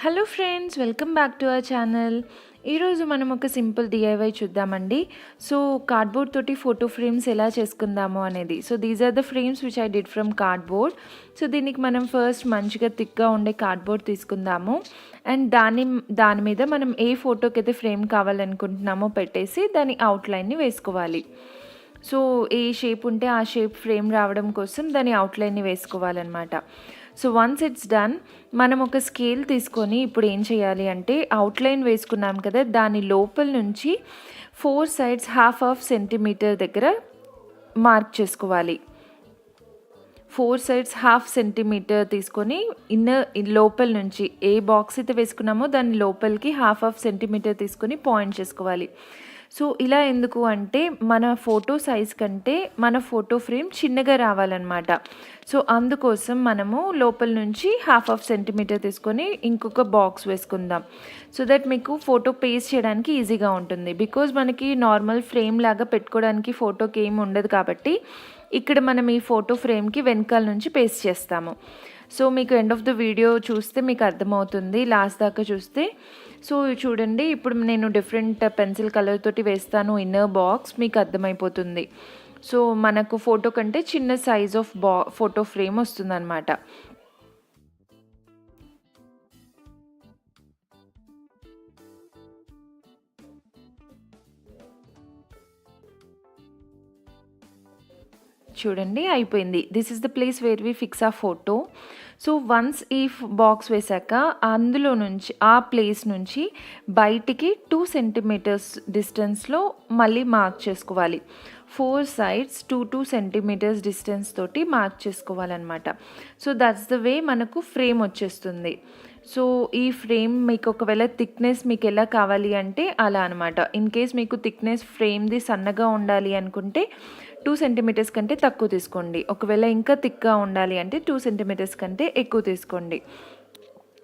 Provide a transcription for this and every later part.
Hello friends, welcome back to our channel. ఈరోజు మనం ఒక సింపుల్ డిఐవై చూద్దామండి. సో కార్డ్బోర్డ్ తోటి ఫోటో ఫ్రేమ్స్ ఎలా చేసుకుందాము అనేది. So these are the frames which I did from cardboard. So దీనికి మనం ఫస్ట్ మంచిగా థిక్గా ఉండే కార్డ్బోర్డ్ తీసుకుందాము. అండ్ దాని మీద మనం ఏ ఫోటోకి అయితే ఫ్రేమ్ కావాలనుకుంటున్నామో పెట్టేసి దాని అవుట్లైన్ని వేసుకోవాలి. సో ఏ షేప్ ఉంటే ఆ షేప్ ఫ్రేమ్ రావడం కోసం దాని అవుట్లైన్ని వేసుకోవాలన్నమాట. సో వన్స్ ఇట్స్ డన్, మనం ఒక స్కేల్ తీసుకొని ఇప్పుడు ఏం చేయాలి అంటే అవుట్లైన్ వేసుకున్నాం కదా, దాని లోపల నుంచి 4 సైడ్స్ హాఫ్ సెంటీమీటర్ దగ్గర మార్క్ చేసుకోవాలి. 4 సైడ్స్ హాఫ్ సెంటీమీటర్ తీసుకొని లోపల నుంచి ఏ బాక్స్ అయితే వేసుకున్నామో దాని లోపలికి హాఫ్ సెంటీమీటర్ తీసుకొని పాయింట్ చేసుకోవాలి. సో ఇలా ఎందుకు అంటే మన ఫోటో సైజ్ కంటే మన ఫోటో ఫ్రేమ్ చిన్నగా రావాలన్నమాట. సో అందుకోసం మనము లోపల నుంచి హాఫ్ సెంటీమీటర్ తీసుకొని ఇంకొక బాక్స్ వేసుకుందాం. సో దట్ మీకు ఫోటో పేస్ట్ చేయడానికి ఈజీగా ఉంటుంది. బికాజ్ మనకి నార్మల్ ఫ్రేమ్ లాగా పెట్టుకోవడానికి ఫోటోకి ఏమి ఉండదు కాబట్టి ఇక్కడ మనం ఈ ఫోటో ఫ్రేమ్కి వెనకాల నుంచి పేస్ట్ చేస్తాము. సో మీకు ఎండ్ ఆఫ్ ద వీడియో చూస్తే మీకు అర్థమవుతుంది, లాస్ట్ దాకా చూస్తే. సో చూడండి, ఇప్పుడు నేను డిఫరెంట్ పెన్సిల్ కలర్ తోటి వేస్తాను ఇన్నర్ బాక్స్, మీకు అర్థమైపోతుంది. సో మనకు ఫోటో కంటే చిన్న సైజ్ ఆఫ్ ఫోటో ఫ్రేమ్ వస్తుందన్నమాట. చూడండి అయిపోయింది. This is the place where we fix ఆ ఫోటో. సో వన్స్ ఈ బాక్స్ వేసాక అందులో నుంచి ఆ ప్లేస్ నుంచి బయటికి 2 సెంటీమీటర్స్ డిస్టెన్స్లో మళ్ళీ మార్క్ చేసుకోవాలి. 4 సైడ్స్ 2 సెంటీమీటర్స్ డిస్టెన్స్ తోటి మార్క్ చేసుకోవాలన్నమాట. సో దట్స్ ద వే మనకు ఫ్రేమ్ వచ్చేస్తుంది. సో ఈ ఫ్రేమ్ మీకు ఒకవేళ థిక్నెస్ మీకు ఎలా కావాలి అంటే అలా అనమాట. ఇన్ కేస్ మీకు థిక్నెస్ ఫ్రేమ్ది సన్నగా ఉండాలి అనుకుంటే 2 సెంటీమీటర్స్ కంటే తక్కువ తీసుకోండి. ఒకవేళ ఇంకా థిక్గా ఉండాలి అంటే 2 సెంటీమీటర్స్ కంటే ఎక్కువ తీసుకోండి.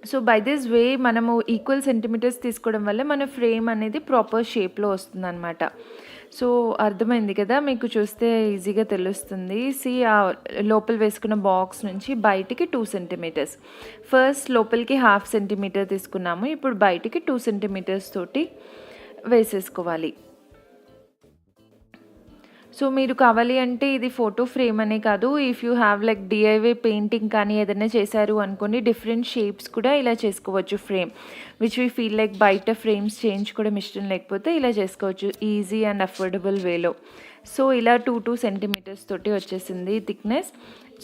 సో బై దిస్ వే మనము ఈక్వల్ సెంటీమీటర్స్ తీసుకోవడం వల్ల మన ఫ్రేమ్ అనేది ప్రాపర్ షేప్లో వస్తుందన్నమాట. సో అర్థమైంది కదా, మీకు చూస్తే ఈజీగా తెలుస్తుంది. ఆ లోపల వేసుకున్న బాక్స్ నుంచి బయటికి 2 సెంటీమీటర్స్, ఫస్ట్ లోపలికి హాఫ్ సెంటీమీటర్ తీసుకున్నాము, ఇప్పుడు బయటికి 2 సెంటీమీటర్స్ తోటి వేసేసుకోవాలి. సో మీరు కావాలి అంటే ఇది ఫోటో ఫ్రేమ్ అనే కాదు, if you have like DIY painting కానీ ఏదైనా చేశారు అనుకోండి, డిఫరెంట్ షేప్స్ కూడా ఇలా చేసుకోవచ్చు frame, which we feel like బయట ఫ్రేమ్స్ చేయించుకోవడం ఇష్టం లేకపోతే ఇలా చేసుకోవచ్చు ఈజీ అండ్ అఫోర్డబుల్ వేలో. సో ఇలా 2 సెంటీమీటర్స్ తోటి వచ్చేసింది థిక్నెస్.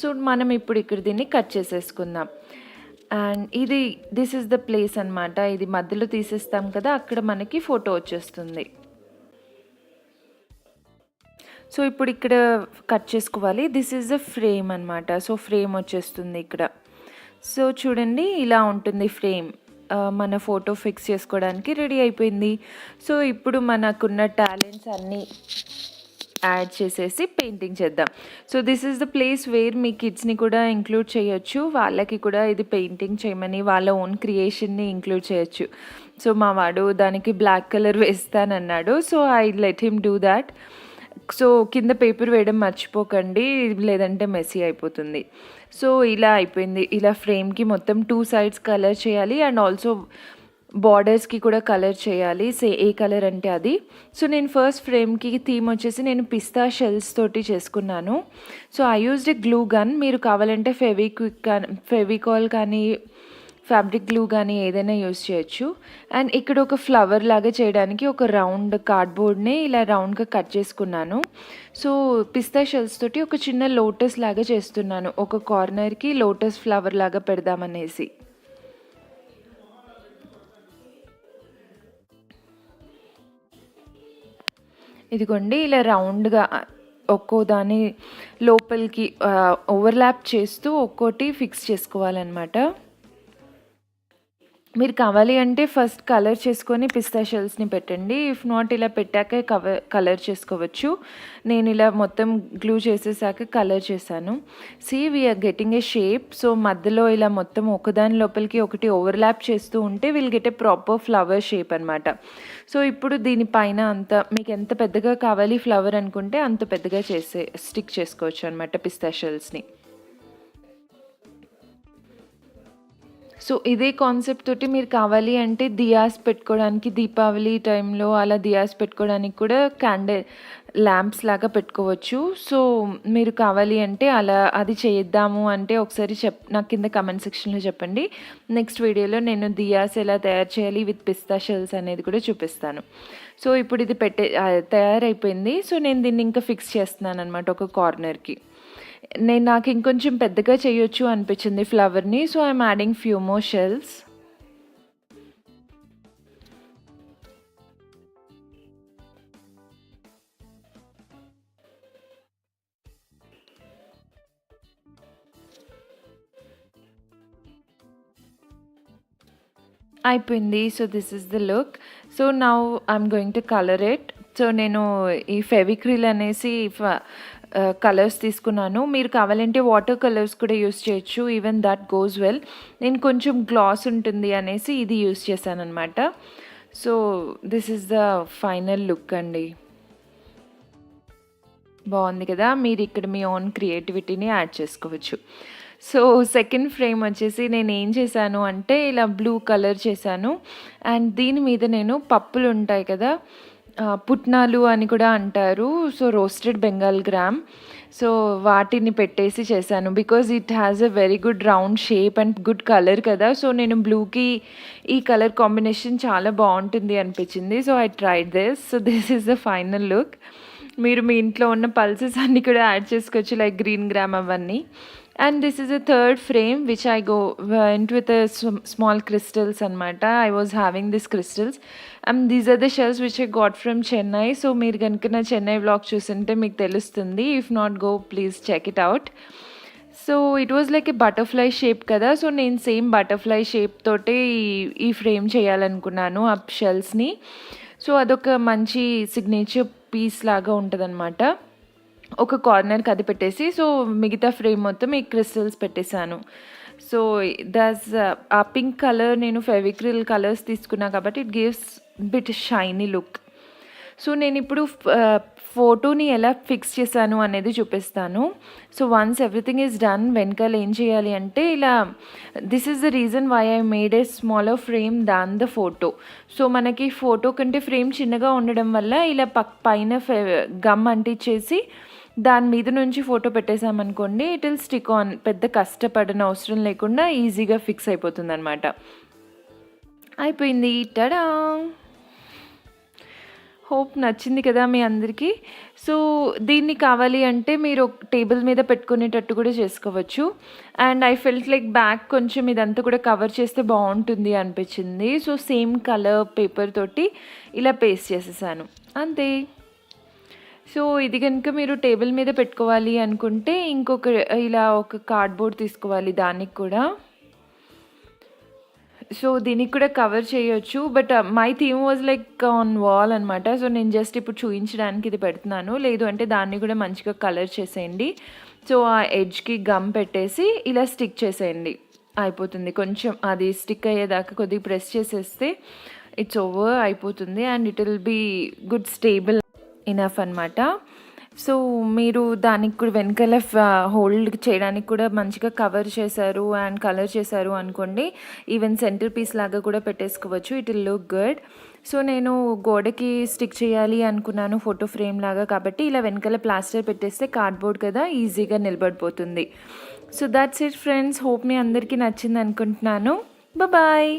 సో మనం ఇప్పుడు ఇక్కడ దీన్ని కట్ చేసేసుకుందాం. And this is the place అనమాట. ఇది మధ్యలో తీసేస్తాం కదా, అక్కడ మనకి ఫోటో వచ్చేస్తుంది. సో ఇప్పుడు ఇక్కడ కట్ చేసుకోవాలి. దిస్ ఈజ్ ద ఫ్రేమ్ అనమాట. సో ఫ్రేమ్ వచ్చేస్తుంది ఇక్కడ. సో చూడండి ఇలా ఉంటుంది ఫ్రేమ్. మన ఫోటో ఫిక్స్ చేసుకోవడానికి రెడీ అయిపోయింది. సో ఇప్పుడు మనకున్న టాలెంట్స్ అన్నీ యాడ్ చేసేసి పెయింటింగ్ చేద్దాం. So this is the place where మీ కిడ్స్ని కూడా ఇంక్లూడ్ చేయొచ్చు. వాళ్ళకి కూడా ఇది పెయింటింగ్ చేయమని వాళ్ళ ఓన్ క్రియేషన్ని ఇంక్లూడ్ చేయొచ్చు. సో మా వాడు దానికి బ్లాక్ కలర్ వేస్తానన్నాడు. So I let him do that. So కింద పేపర్ వేయడం మర్చిపోకండి, లేదంటే మెస్సీ అయిపోతుంది. సో ఇలా అయిపోయింది. ఇలా ఫ్రేమ్కి మొత్తం 2 సైడ్స్ కలర్ చేయాలి అండ్ ఆల్సో బార్డర్స్కి కూడా కలర్ చేయాలి. ఏ కలర్ అంటే అది. సో నేను ఫస్ట్ ఫ్రేమ్కి థీమ్ వచ్చేసి నేను పిస్తా షెల్స్ తోటి చేసుకున్నాను. So I used a glue gun. మీరు కావాలంటే ఫెవికాల్ కానీ ఫ్యాబ్రిక్ గ్లూ కానీ ఏదైనా యూస్ చేయొచ్చు. అండ్ ఇక్కడ ఒక ఫ్లవర్ లాగా చేయడానికి ఒక రౌండ్ కార్డ్బోర్డ్ని ఇలా రౌండ్గా కట్ చేసుకున్నాను. సో పిస్తా షెల్స్ తోటి ఒక చిన్న లోటస్ లాగా చేస్తున్నాను. ఒక కార్నర్కి లోటస్ ఫ్లవర్ లాగా పెడదామనేసి. ఇదిగోండి ఇలా రౌండ్గా ఒక్కో దాని లోపలికి ఓవర్లాప్ చేస్తూ ఒక్కోటి ఫిక్స్ చేసుకోవాలన్నమాట. మీరు కావాలి అంటే ఫస్ట్ కలర్ చేసుకొని పిస్తా షెల్స్ని పెట్టండి. ఇఫ్ నాట్ ఇలా పెట్టాక కలర్ చేసుకోవచ్చు. నేను ఇలా మొత్తం గ్లూ చేసేసాక కలర్ చేశాను. We're getting a shape. So మధ్యలో ఇలా మొత్తం ఒకదాని లోపలికి ఒకటి ఓవర్లాప్ చేస్తూ ఉంటే will get a proper flower shape అనమాట. సో ఇప్పుడు దీనిపైన అంతా మీకు ఎంత పెద్దగా కావాలి ఫ్లవర్ అనుకుంటే అంత పెద్దగా స్టిక్ చేసుకోవచ్చు అనమాట పిస్తా షెల్స్ని. సో ఇదే కాన్సెప్ట్ తోటి మీరు కావాలి అంటే దియాస్ పెట్టుకోవడానికి దీపావళి టైంలో అలా దియాస్ పెట్టుకోవడానికి కూడా క్యాండిల్ ల్యాంప్స్ లాగా పెట్టుకోవచ్చు. సో మీరు కావాలి అంటే అలా అది చేద్దాము అంటే ఒకసారి నాకు కింద కమెంట్ సెక్షన్లో చెప్పండి. నెక్స్ట్ వీడియోలో నేను దియాస్ ఎలా తయారు చేయాలి విత్ పిస్తా షెల్స్ అనేది కూడా చూపిస్తాను. సో ఇప్పుడు ఇది తయారైపోయింది. సో నేను దీన్ని ఇంకా ఫిక్స్ చేస్తున్నాను అనమాట ఒక కార్నర్కి. నాకు ఇంకొంచెం పెద్దగా చేయొచ్చు అనిపించింది ఫ్లవర్ని. So I'm adding few more shells. అయిపోయింది. So this is the look. So now I'm going to colour it. So నేను ఈ ఫెవిక్రిల్ అనేసి కలర్స్ తీసుకున్నాను. మీరు కావాలంటే వాటర్ కలర్స్ కూడా యూస్ చేయొచ్చు. Even that goes well. నేను కొంచెం గ్లాస్ ఉంటుంది అనేసి ఇది యూస్ చేశాను అనమాట. So this is the final look అండి. బాగుంది కదా. మీరు ఇక్కడ మీ ఓన్ క్రియేటివిటీని యాడ్ చేసుకోవచ్చు. సో సెకండ్ ఫ్రేమ్ వచ్చేసి నేను ఏం చేశాను అంటే ఇలా బ్లూ కలర్ చేశాను. అండ్ దీని మీద నేను పప్పులు ఉంటాయి కదా, పుట్నాలు అని కూడా అంటారు. So roasted Bengal gram. So వాటిని పెట్టేసి చేశాను. Because it has a very good round shape and good colour కదా. సో నేను బ్లూకి ఈ కలర్ కాంబినేషన్ చాలా బాగుంటుంది అనిపించింది. So I tried this. So this is the final look. మీరు మీ ఇంట్లో ఉన్న పల్సెస్ అన్నీ కూడా యాడ్ చేసుకోవచ్చు, లైక్ గ్రీన్ గ్రామ్ అవన్నీ. And this is a third frame which I went with a small crystals anamata. I was having these crystals. These are the shells which I got from Chennai. So meer ganka na Chennai vlog chusinte meeku telustundi. If not, go please check it out. So it was like a butterfly shape kada. So nenu same butterfly shape tote ee frame cheyalannukunnanu up shells ni. So adoka manchi signature piece laga untadannamata. ఒక కార్నర్కి అది పెట్టేసి so మిగతా frame మొత్తం ఈ crystals పెట్టేశాను. So ఆ pink colour నేను Fevicryl colours తీసుకున్నా కాబట్టి it gives bit shiny look. So నేను ఇప్పుడు ఫోటోని ఎలా ఫిక్స్ చేశాను అనేది చూపిస్తాను. So once everything is done, వెనకాల ఏం చేయాలి అంటే ఇలా this is the reason why I made a smaller frame than the photo. So మనకి ఫోటో కంటే ఫ్రేమ్ చిన్నగా ఉండడం వల్ల ఇలా పైన గమ్ అంటించేసి దాని మీద నుంచి ఫోటో పెట్టేసామనుకోండి, ఇట్ విల్ స్టిక్ ఆన్. పెద్ద కష్టపడిన అవసరం లేకుండా ఈజీగా ఫిక్స్ అయిపోతుంది అనమాట. అయిపోయింది. టడా. హోప్ నచ్చింది కదా మీ అందరికీ. సో దీన్ని కావాలి అంటే మీరు టేబుల్ మీద పెట్టుకునేటట్టు కూడా చేసుకోవచ్చు. And I felt like back కొంచెం ఇదంతా కూడా కవర్ చేస్తే బాగుంటుంది అనిపించింది. సో సేమ్ కలర్ పేపర్ తోటి ఇలా పేస్ట్ చేసేసాను, అంతే. సో ఇది కనుక మీరు టేబుల్ మీద పెట్టుకోవాలి అనుకుంటే ఇలా ఒక కార్డ్బోర్డ్ తీసుకోవాలి దానికి కూడా. సో దీనికి కూడా కవర్ చేయొచ్చు. But my theme was like on wall అనమాట. సో నేను జస్ట్ ఇప్పుడు చూపించడానికి ఇది పెడుతున్నాను. లేదు అంటే దాన్ని కూడా మంచిగా కలర్ చేసేయండి. సో ఆ ఎడ్జ్కి గమ్ పెట్టేసి ఇలా స్టిక్ చేసేయండి, అయిపోతుంది. కొంచెం అది స్టిక్ అయ్యేదాకా కొద్దిగా ప్రెస్ చేసేస్తే ఇట్స్ ఓవర్ అయిపోతుంది. And it will be good stable enough అనమాట. సో మీరు దానికి కూడా వెనకాల హోల్డ్ చేయడానికి కూడా మంచిగా కవర్ చేశారు అండ్ కలర్ చేశారు అనుకోండి, ఈవెన్ సెంటర్ పీస్ లాగా కూడా పెట్టేసుకోవచ్చు. It will look good. So నేను గోడకి స్టిక్ చేయాలి అనుకున్నాను ఫోటో ఫ్రేమ్ లాగా, కాబట్టి ఇలా వెనకాల ప్లాస్టర్ పెట్టేస్తే కార్డ్బోర్డ్ కదా ఈజీగా నిలబడిపోతుంది. So that's it friends. Hope మీ అందరికీ నచ్చింది అనుకుంటున్నాను. బాయ్.